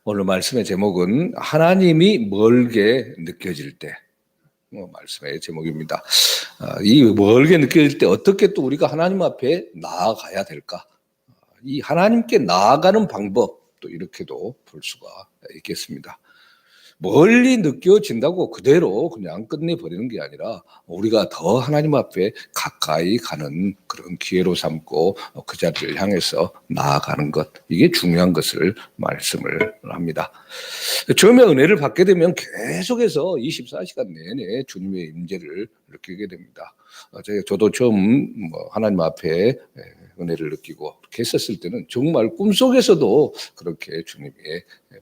오늘 말씀의 제목은 하나님이 멀게 느껴질 때, 말씀의 제목입니다. 이 멀게 느껴질 때 어떻게 또 우리가 하나님 앞에 나아가야 될까? 이 하나님께 나아가는 방법, 또 이렇게도 볼 수가 있겠습니다. 멀리 느껴진다고 그대로 그냥 끝내버리는 게 아니라 우리가 더 하나님 앞에 가까이 가는 그런 기회로 삼고 그 자리를 향해서 나아가는 것, 이게 중요한 것을 말씀을 합니다. 처음에 은혜를 받게 되면 계속해서 24시간 내내 주님의 임재를 느끼게 됩니다. 저도 처음 하나님 앞에 은혜를 느끼고 그렇게 했었을 때는 정말 꿈속에서도 그렇게 주님의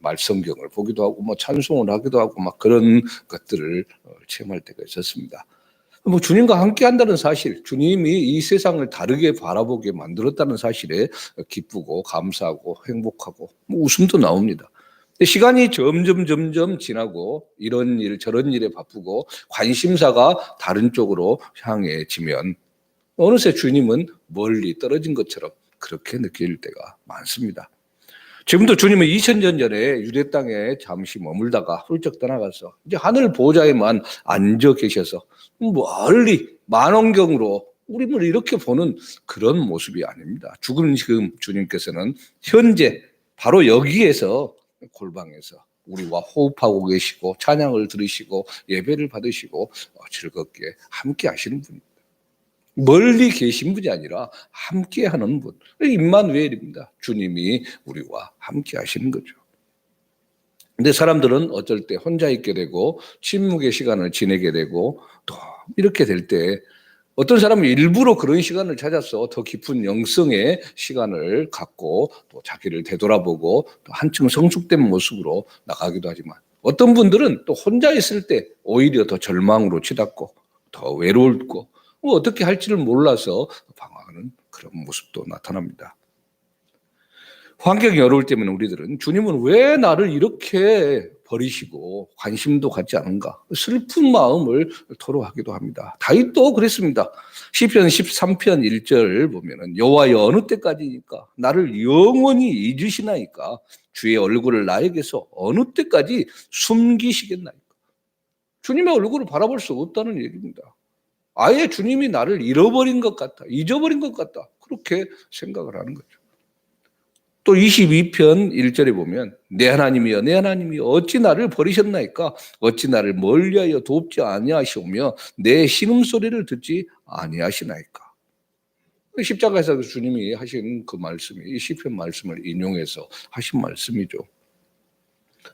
말성경을 보기도 하고 찬송을 하기도 하고 그런 것들을 체험할 때가 있었습니다. 주님과 함께 한다는 사실, 주님이 이 세상을 다르게 바라보게 만들었다는 사실에 기쁘고 감사하고 행복하고 웃음도 나옵니다. 시간이 점점 지나고 이런 일 저런 일에 바쁘고 관심사가 다른 쪽으로 향해지면 어느새 주님은 멀리 떨어진 것처럼 그렇게 느낄 때가 많습니다. 지금도 주님은 2000년 전에 유대 땅에 잠시 머물다가 훌쩍 떠나가서 이제 하늘 보좌에만 앉아 계셔서 멀리 만원경으로 우리를 이렇게 보는 그런 모습이 아닙니다. 지금 주님께서는 현재 바로 여기에서 골방에서 우리와 호흡하고 계시고 찬양을 들으시고 예배를 받으시고 즐겁게 함께 하시는 분입니다. 멀리 계신 분이 아니라 함께 하는 분, 임마누엘입니다. 주님이 우리와 함께 하시는 거죠. 근데 사람들은 어쩔 때 혼자 있게 되고 침묵의 시간을 지내게 되고 또 이렇게 될 때 어떤 사람은 일부러 그런 시간을 찾아서 더 깊은 영성의 시간을 갖고 또 자기를 되돌아보고 또 한층 성숙된 모습으로 나가기도 하지만 어떤 분들은 또 혼자 있을 때 오히려 더 절망으로 치닫고 더 외로웠고 어떻게 할지를 몰라서 방황하는 그런 모습도 나타납니다. 환경이 어려울 때면 우리들은 주님은 왜 나를 이렇게 버리시고 관심도 갖지 않은가? 슬픈 마음을 토로하기도 합니다. 다윗도 그랬습니다. 시편 13편 1절 보면은 여호와여 어느 때까지니까 나를 영원히 잊으시나이까 주의 얼굴을 나에게서 어느 때까지 숨기시겠나이까? 주님의 얼굴을 바라볼 수 없다는 얘기입니다. 아예 주님이 나를 잃어버린 것 같다, 잊어버린 것 같다, 그렇게 생각을 하는 거죠. 또 22편 1절에 보면 내 하나님이여 내 하나님이여 어찌 나를 버리셨나이까 어찌 나를 멀리하여 돕지 아니하시오며 내 신음소리를 듣지 아니하시나이까. 십자가에서 주님이 하신 그 말씀이 이 시편 말씀을 인용해서 하신 말씀이죠.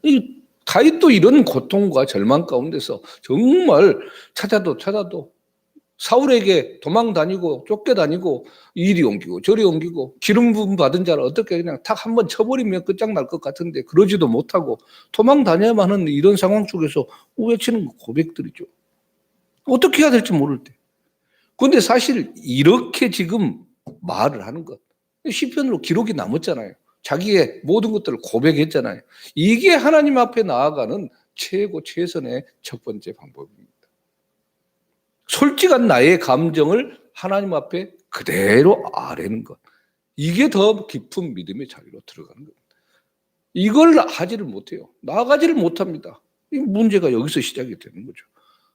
이 다윗도 이런 고통과 절망 가운데서 정말 찾아도 사울에게 도망 다니고 쫓겨다니고 이리 옮기고 저리 옮기고 기름 부음 받은 자를 어떻게 그냥 탁 한번 쳐버리면 끝장날 것 같은데 그러지도 못하고 도망 다녀야만 하는 이런 상황 속에서 외치는 고백들이죠. 어떻게 해야 될지 모를 때. 그런데 사실 이렇게 지금 말을 하는 것, 시편으로 기록이 남았잖아요. 자기의 모든 것들을 고백했잖아요. 이게 하나님 앞에 나아가는 최선의 첫 번째 방법입니다. 솔직한 나의 감정을 하나님 앞에 그대로 아뢰는 것. 이게 더 깊은 믿음의 자리로 들어가는 겁니다. 이걸 하지를 못해요. 나아가지를 못합니다. 이 문제가 여기서 시작이 되는 거죠.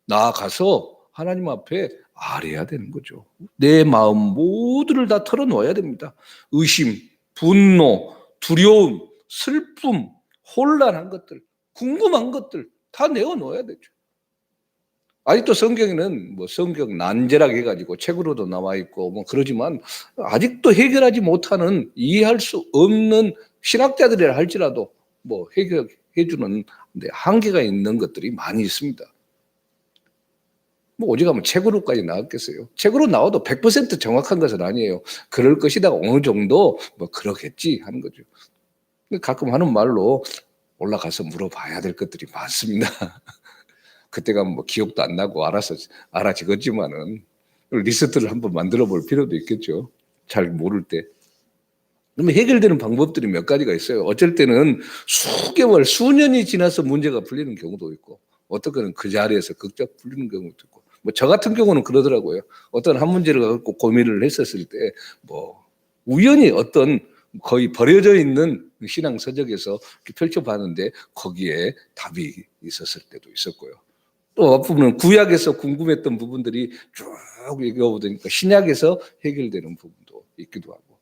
나아가서 하나님 앞에 아뢰야 되는 거죠. 내 마음 모두를 다 털어놓아야 됩니다. 의심, 분노, 두려움, 슬픔, 혼란한 것들, 궁금한 것들 다 내어놓아야 되죠. 아직도 성경에는 성경 난제락 해가지고 책으로도 나와 있고 그러지만 아직도 해결하지 못하는 이해할 수 없는 신학자들이라 할지라도 해결해주는 한계가 있는 것들이 많이 있습니다. 오직하면 책으로까지 나왔겠어요. 책으로 나와도 100% 정확한 것은 아니에요. 그럴 것이다 어느 정도 그러겠지 하는 거죠. 가끔 하는 말로 올라가서 물어봐야 될 것들이 많습니다. 그때가 기억도 안 나고 알아지겠지만은 리스트를 한번 만들어 볼 필요도 있겠죠. 잘 모를 때. 그러면 해결되는 방법들이 몇 가지가 있어요. 어쩔 때는 수개월, 수년이 지나서 문제가 풀리는 경우도 있고, 어떤 거는 그 자리에서 극적 풀리는 경우도 있고, 저 같은 경우는 그러더라고요. 어떤 한 문제를 갖고 고민을 했었을 때, 우연히 어떤 거의 버려져 있는 신앙 서적에서 펼쳐봤는데 거기에 답이 있었을 때도 있었고요. 또 앞부분은 구약에서 궁금했던 부분들이 쭉 읽어보니까 신약에서 해결되는 부분도 있기도 하고,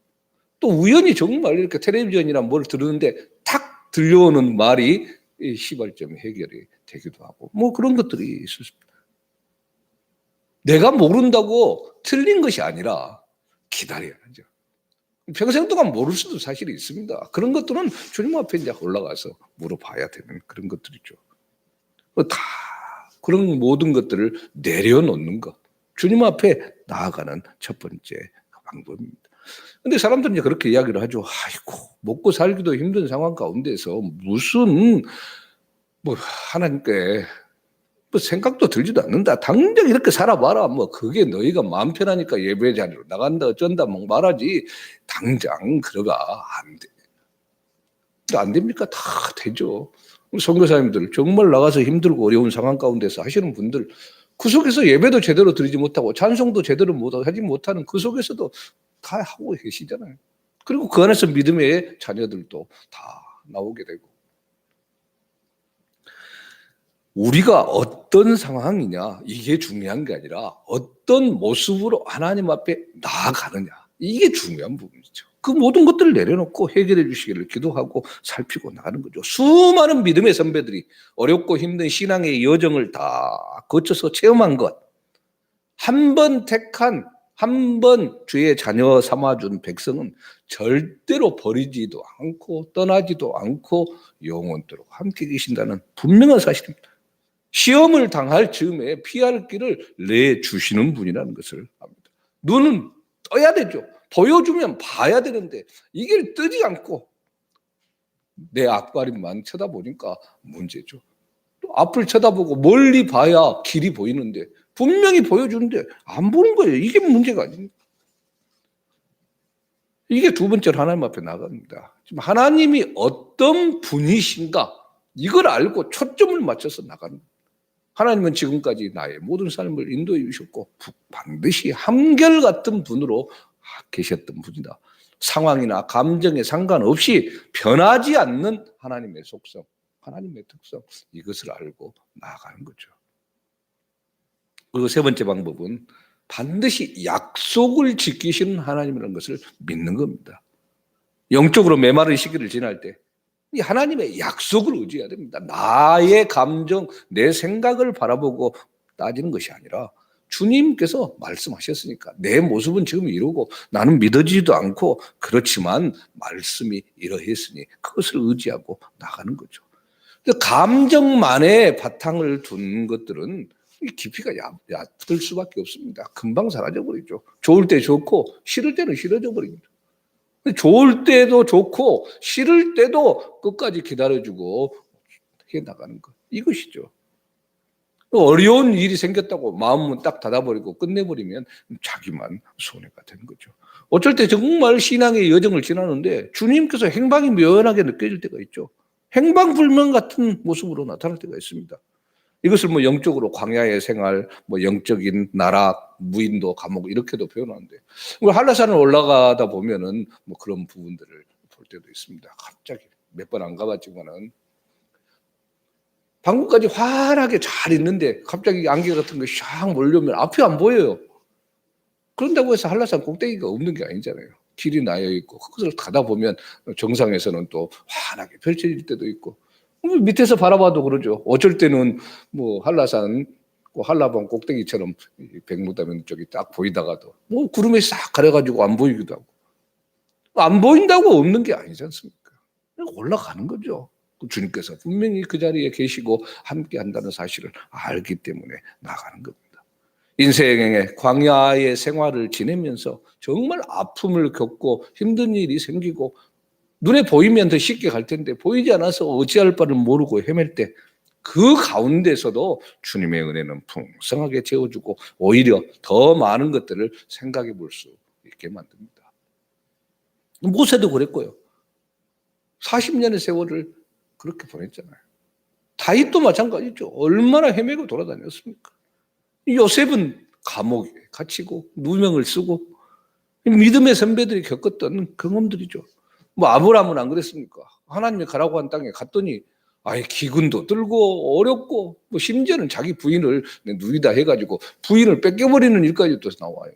또 우연히 정말 이렇게 텔레비전이나 뭘 들었는데 탁 들려오는 말이 시발점이 해결이 되기도 하고, 뭐 그런 것들이 있었습니다. 내가 모른다고 틀린 것이 아니라 기다려야죠. 평생 동안 모를 수도 사실이 있습니다. 그런 것들은 주님 앞에 이제 올라가서 물어봐야 되는 그런 것들이죠. 다 그런 모든 것들을 내려놓는 것, 주님 앞에 나아가는 첫 번째 방법입니다. 근데 사람들은 이제 그렇게 이야기를 하죠. 아이고, 먹고 살기도 힘든 상황 가운데서 무슨 뭐 하나님께 뭐 생각도 들지도 않는다. 당장 이렇게 살아봐라. 뭐 그게 너희가 마음 편하니까 예배 자리로 나간다 어쩐다 뭐 말하지. 당장 그러가 안 돼. 안 됩니까? 다 되죠. 선교사님들 정말 나가서 힘들고 어려운 상황 가운데서 하시는 분들, 그 속에서 예배도 제대로 드리지 못하고 찬송도 제대로 하지 못하는 그 속에서도 다 하고 계시잖아요. 그리고 그 안에서 믿음의 자녀들도 다 나오게 되고, 우리가 어떤 상황이냐 이게 중요한 게 아니라 어떤 모습으로 하나님 앞에 나아가느냐, 이게 중요한 부분이죠. 그 모든 것들을 내려놓고 해결해 주시기를 기도하고 살피고 나가는 거죠. 수많은 믿음의 선배들이 어렵고 힘든 신앙의 여정을 다 거쳐서 체험한 것, 한 번 택한, 한 번 주의 자녀 삼아준 백성은 절대로 버리지도 않고 떠나지도 않고 영원토록 함께 계신다는 분명한 사실입니다. 시험을 당할 즈음에 피할 길을 내주시는 분이라는 것을 압니다. 눈은 떠야 되죠. 보여주면 봐야 되는데 이게 뜨지 않고 내 앞가림만 쳐다보니까 문제죠. 또 앞을 쳐다보고 멀리 봐야 길이 보이는데 분명히 보여주는데 안 보는 거예요. 이게 문제가 아닙니까? 이게 두 번째로 하나님 앞에 나갑니다. 지금 하나님이 어떤 분이신가 이걸 알고 초점을 맞춰서 나가는 거예요. 하나님은 지금까지 나의 모든 삶을 인도해 주셨고 반드시 한결같은 분으로 계셨던 분이다. 상황이나 감정에 상관없이 변하지 않는 하나님의 속성, 하나님의 특성, 이것을 알고 나아가는 거죠. 그리고 세 번째 방법은 반드시 약속을 지키시는 하나님이라는 것을 믿는 겁니다. 영적으로 메마른 시기를 지날 때 이 하나님의 약속을 의지해야 됩니다. 나의 감정, 내 생각을 바라보고 따지는 것이 아니라 주님께서 말씀하셨으니까 내 모습은 지금 이러고 나는 믿어지지도 않고 그렇지만 말씀이 이러했으니 그것을 의지하고 나가는 거죠. 감정만의 바탕을 둔 것들은 깊이가 얕을 수밖에 없습니다. 금방 사라져버리죠. 좋을 때 좋고 싫을 때는 싫어져 버립니다. 좋을 때도 좋고 싫을 때도 끝까지 기다려주고 해나가는 것, 이것이죠. 어려운 일이 생겼다고 마음은 딱 닫아버리고 끝내버리면 자기만 손해가 되는 거죠. 어쩔 때 정말 신앙의 여정을 지나는데 주님께서 행방이 묘연하게 느껴질 때가 있죠. 행방불명 같은 모습으로 나타날 때가 있습니다. 이것을 뭐 영적으로 광야의 생활, 뭐 영적인 나락, 무인도, 감옥 이렇게도 표현하는데, 한라산을 올라가다 보면은 뭐 그런 부분들을 볼 때도 있습니다. 갑자기 몇 번 안 가봤지만은 방금까지 환하게 잘 있는데 갑자기 안개 같은 거 샥 몰려오면 앞이 안 보여요. 그런다고 해서 한라산 꼭대기가 없는 게 아니잖아요. 길이 나여 있고 그것을 가다 보면 정상에서는 또 환하게 펼쳐질 때도 있고 밑에서 바라봐도 그러죠. 어쩔 때는 뭐 한라산, 한라봉 꼭대기처럼 백무다면 쪽이 딱 보이다가도 뭐 구름이 싹 가려가지고 안 보이기도 하고, 안 보인다고 없는 게 아니지 않습니까? 올라가는 거죠. 주님께서 분명히 그 자리에 계시고 함께 한다는 사실을 알기 때문에 나가는 겁니다. 인생의 광야의 생활을 지내면서 정말 아픔을 겪고 힘든 일이 생기고 눈에 보이면 더 쉽게 갈 텐데 보이지 않아서 어찌할 바를 모르고 헤맬 때 그 가운데서도 주님의 은혜는 풍성하게 채워주고 오히려 더 많은 것들을 생각해 볼 수 있게 만듭니다. 모세도 그랬고요. 40년의 세월을 그렇게 보냈잖아요. 다윗도 마찬가지죠. 얼마나 헤매고 돌아다녔습니까? 요셉은 감옥에 갇히고 누명을 쓰고 믿음의 선배들이 겪었던 경험들이죠. 뭐 아브라함은 안 그랬습니까? 하나님이 가라고 한 땅에 갔더니 아예 기근도 들고 어렵고 뭐 심지어는 자기 부인을 누이다 해가지고 부인을 뺏겨버리는 일까지 또 나와요.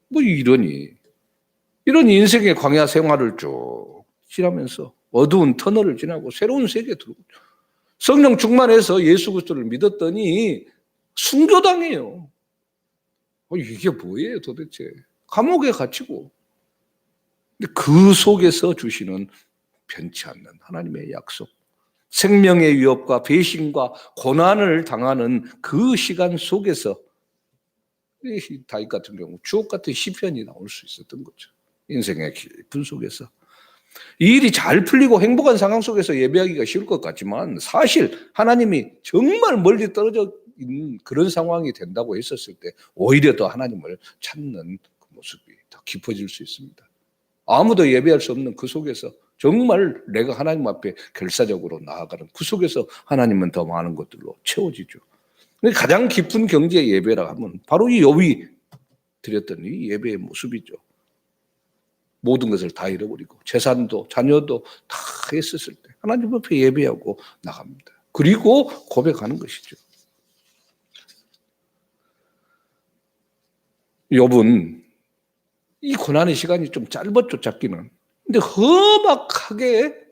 뭐 이런 인생의 광야 생활을 쭉 지나면서 어두운 터널을 지나고 새로운 세계에 들어오죠. 성령 충만해서 예수 그리스도를 믿었더니 순교당해요. 이게 뭐예요 도대체. 감옥에 갇히고. 근데 그 속에서 주시는 변치 않는 하나님의 약속, 생명의 위협과 배신과 고난을 당하는 그 시간 속에서 다윗 같은 경우 주옥 같은 시편이 나올 수 있었던 거죠. 인생의 깊은 속에서. 이 일이 잘 풀리고 행복한 상황 속에서 예배하기가 쉬울 것 같지만 사실 하나님이 정말 멀리 떨어져 있는 그런 상황이 된다고 했었을 때 오히려 더 하나님을 찾는 그 모습이 더 깊어질 수 있습니다. 아무도 예배할 수 없는 그 속에서 정말 내가 하나님 앞에 결사적으로 나아가는 그 속에서 하나님은 더 많은 것들로 채워지죠. 가장 깊은 경지의 예배라 하면 바로 이 욥이 드렸던 이 예배의 모습이죠. 모든 것을 다 잃어버리고 재산도 자녀도 다 했었을 때 하나님 앞에 예배하고 나갑니다. 그리고 고백하는 것이죠. 욥은 이 고난의 시간이 좀 짧았죠, 잡기는. 근데 험악하게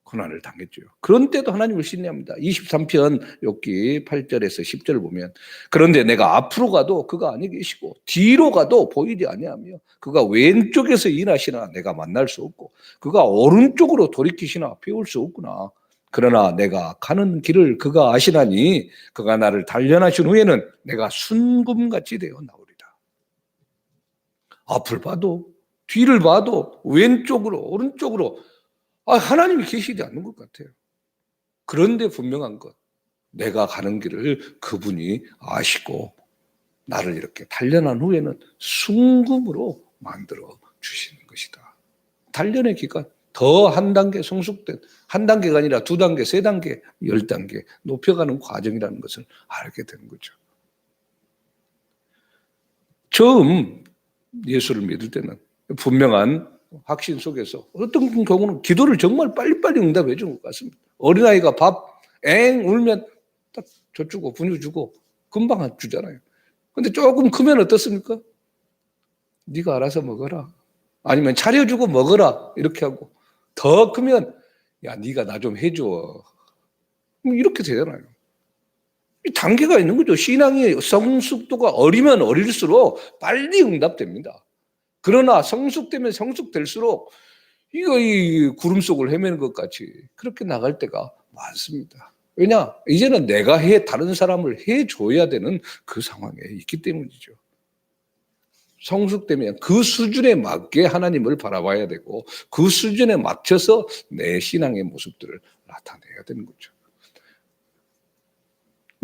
고난을 당했죠. 그런 때도 하나님을 신뢰합니다. 23편 욥기 8절에서 10절을 보면 그런데 내가 앞으로 가도 그가 아니 계시고 뒤로 가도 보이지 아니하며 그가 왼쪽에서 일하시나 내가 만날 수 없고 그가 오른쪽으로 돌이키시나 배울 수 없구나. 그러나 내가 가는 길을 그가 아시나니 그가 나를 단련하신 후에는 내가 순금같이 되어 나오리라. 앞을 봐도 뒤를 봐도 왼쪽으로 오른쪽으로 하나님이 계시지 않는 것 같아요. 그런데 분명한 것, 내가 가는 길을 그분이 아시고 나를 이렇게 단련한 후에는 순금으로 만들어 주시는 것이다. 단련의 기간, 더 한 단계 성숙된, 한 단계가 아니라 두 단계, 세 단계, 10단계 높여가는 과정이라는 것을 알게 되는 거죠. 처음 예수를 믿을 때는 분명한 확신 속에서 어떤 경우는 기도를 정말 빨리빨리 응답해 준 것 같습니다. 어린아이가 밥 울면 딱 젖주고 분유 주고 금방 주잖아요. 근데 조금 크면 어떻습니까? 네가 알아서 먹어라. 아니면 차려주고 먹어라. 이렇게 하고 더 크면 야 네가 나 좀 해줘. 이렇게 되잖아요. 단계가 있는 거죠. 신앙의 성숙도가 어리면 어릴수록 빨리 응답됩니다. 그러나 성숙되면 성숙될수록 이 구름 속을 헤매는 것 같이 그렇게 나갈 때가 많습니다. 왜냐? 이제는 내가 다른 사람을 해줘야 되는 그 상황에 있기 때문이죠. 성숙되면 그 수준에 맞게 하나님을 바라봐야 되고 그 수준에 맞춰서 내 신앙의 모습들을 나타내야 되는 거죠.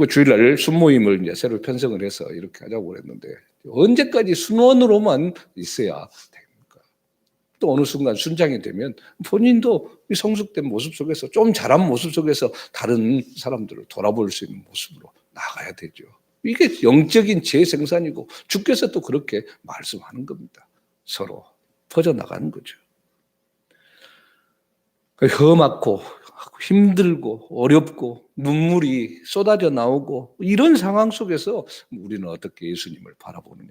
주일날 순모임을 이제 새로 편성을 해서 이렇게 하자고 그랬는데 언제까지 순원으로만 있어야 됩니까? 또 어느 순간 순장이 되면 본인도 성숙된 모습 속에서 좀 자란 모습 속에서 다른 사람들을 돌아볼 수 있는 모습으로 나가야 되죠. 이게 영적인 재생산이고 주께서 또 그렇게 말씀하는 겁니다. 서로 퍼져나가는 거죠. 험악고 힘들고 어렵고 눈물이 쏟아져 나오고 이런 상황 속에서 우리는 어떻게 예수님을 바라보느냐.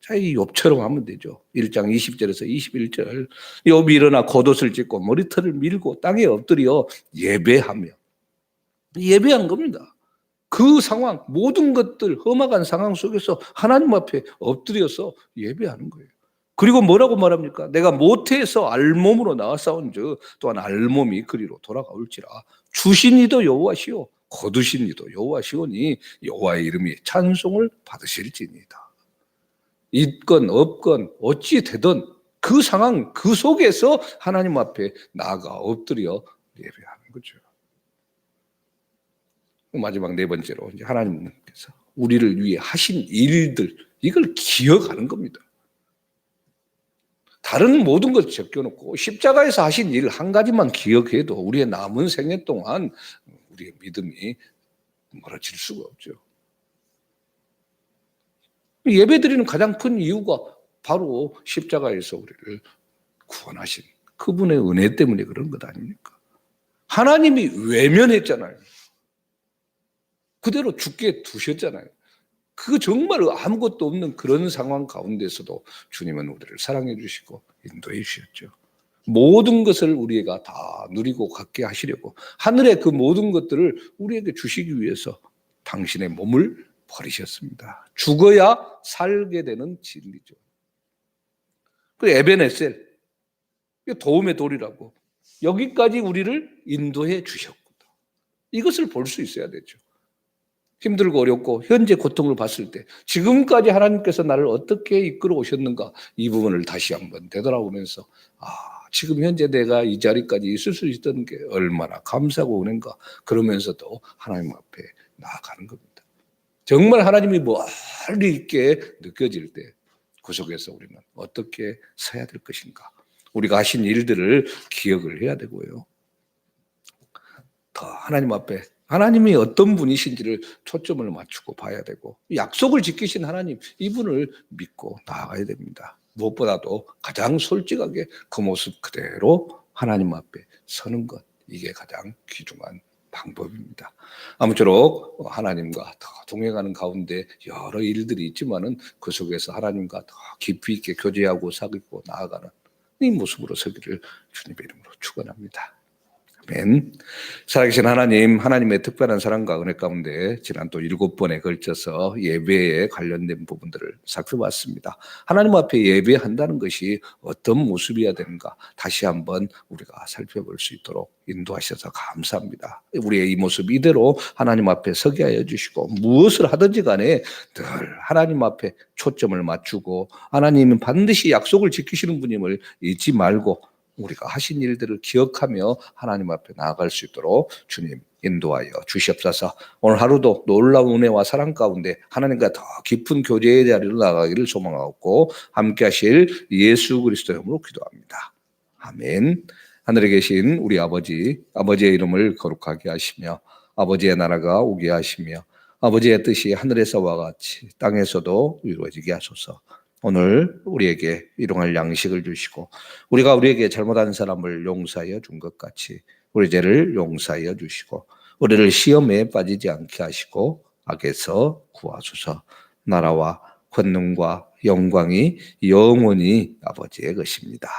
자, 이 욥처럼 하면 되죠. 1장 20절에서 21절. 욥이 일어나 겉옷을 찢고 머리털을 밀고 땅에 엎드려 예배하며 예배한 겁니다. 그 상황 모든 것들 험악한 상황 속에서 하나님 앞에 엎드려서 예배하는 거예요. 그리고 뭐라고 말합니까? 내가 모태에서 알몸으로 나왔사온즉 또한 알몸이 그리로 돌아가올지라. 주신 이도 여호와시오 거두신 이도 여호와시오니 여호와의 이름이 찬송을 받으실지니이다. 있건 없건 어찌 되든 그 상황 그 속에서 하나님 앞에 나아가 엎드려 예배하는 거죠. 마지막 네 번째로 이제 하나님께서 우리를 위해 하신 일들 이걸 기억하는 겁니다. 다른 모든 것을 제껴놓고 십자가에서 하신 일 한 가지만 기억해도 우리의 남은 생애 동안 우리의 믿음이 멀어질 수가 없죠. 예배드리는 가장 큰 이유가 바로 십자가에서 우리를 구원하신 그분의 은혜 때문에 그런 것 아닙니까? 하나님이 외면했잖아요. 그대로 죽게 두셨잖아요. 그 정말 아무것도 없는 그런 상황 가운데서도 주님은 우리를 사랑해 주시고 인도해 주셨죠. 모든 것을 우리가 다 누리고 갖게 하시려고 하늘의 그 모든 것들을 우리에게 주시기 위해서 당신의 몸을 버리셨습니다. 죽어야 살게 되는 진리죠. 그 에베네셀, 도움의 돌이라고 여기까지 우리를 인도해 주셨고 이것을 볼 수 있어야 되죠. 힘들고 어렵고 현재 고통을 봤을 때 지금까지 하나님께서 나를 어떻게 이끌어 오셨는가 이 부분을 다시 한번 되돌아보면서 지금 현재 내가 이 자리까지 있을 수 있던 게 얼마나 감사하고 은혜인가 그러면서도 하나님 앞에 나아가는 겁니다. 정말 하나님이 멀리 있게 느껴질 때 그 속에서 우리는 어떻게 서야 될 것인가 우리가 하신 일들을 기억을 해야 되고요. 더 하나님 앞에 하나님이 어떤 분이신지를 초점을 맞추고 봐야 되고 약속을 지키신 하나님 이분을 믿고 나아가야 됩니다. 무엇보다도 가장 솔직하게 그 모습 그대로 하나님 앞에 서는 것 이게 가장 귀중한 방법입니다. 아무쪼록 하나님과 더 동행하는 가운데 여러 일들이 있지만은 그 속에서 하나님과 더 깊이 있게 교제하고 사귀고 나아가는 이 모습으로 서기를 주님의 이름으로 축원합니다. 아멘. 살아계신 하나님, 하나님의 특별한 사랑과 은혜 가운데 지난 또 7번에 걸쳐서 예배에 관련된 부분들을 살펴봤습니다. 하나님 앞에 예배한다는 것이 어떤 모습이어야 되는가 다시 한번 우리가 살펴볼 수 있도록 인도하셔서 감사합니다. 우리의 이 모습 이대로 하나님 앞에 서게 하여 주시고 무엇을 하든지 간에 늘 하나님 앞에 초점을 맞추고 하나님은 반드시 약속을 지키시는 분임을 잊지 말고 우리가 하신 일들을 기억하며 하나님 앞에 나아갈 수 있도록 주님 인도하여 주시옵소서. 오늘 하루도 놀라운 은혜와 사랑 가운데 하나님과 더 깊은 교제의 자리로 나가기를 소망하고 함께 하실 예수 그리스도의 이름으로 기도합니다. 아멘. 하늘에 계신 우리 아버지의 이름을 거룩하게 하시며 아버지의 나라가 오게 하시며 아버지의 뜻이 하늘에서와 같이 땅에서도 이루어지게 하소서. 오늘 우리에게 일용할 양식을 주시고 우리가 우리에게 잘못한 사람을 용서하여 준 것 같이 우리 죄를 용서하여 주시고 우리를 시험에 빠지지 않게 하시고 악에서 구하소서. 나라와 권능과 영광이 영원히 아버지의 것입니다.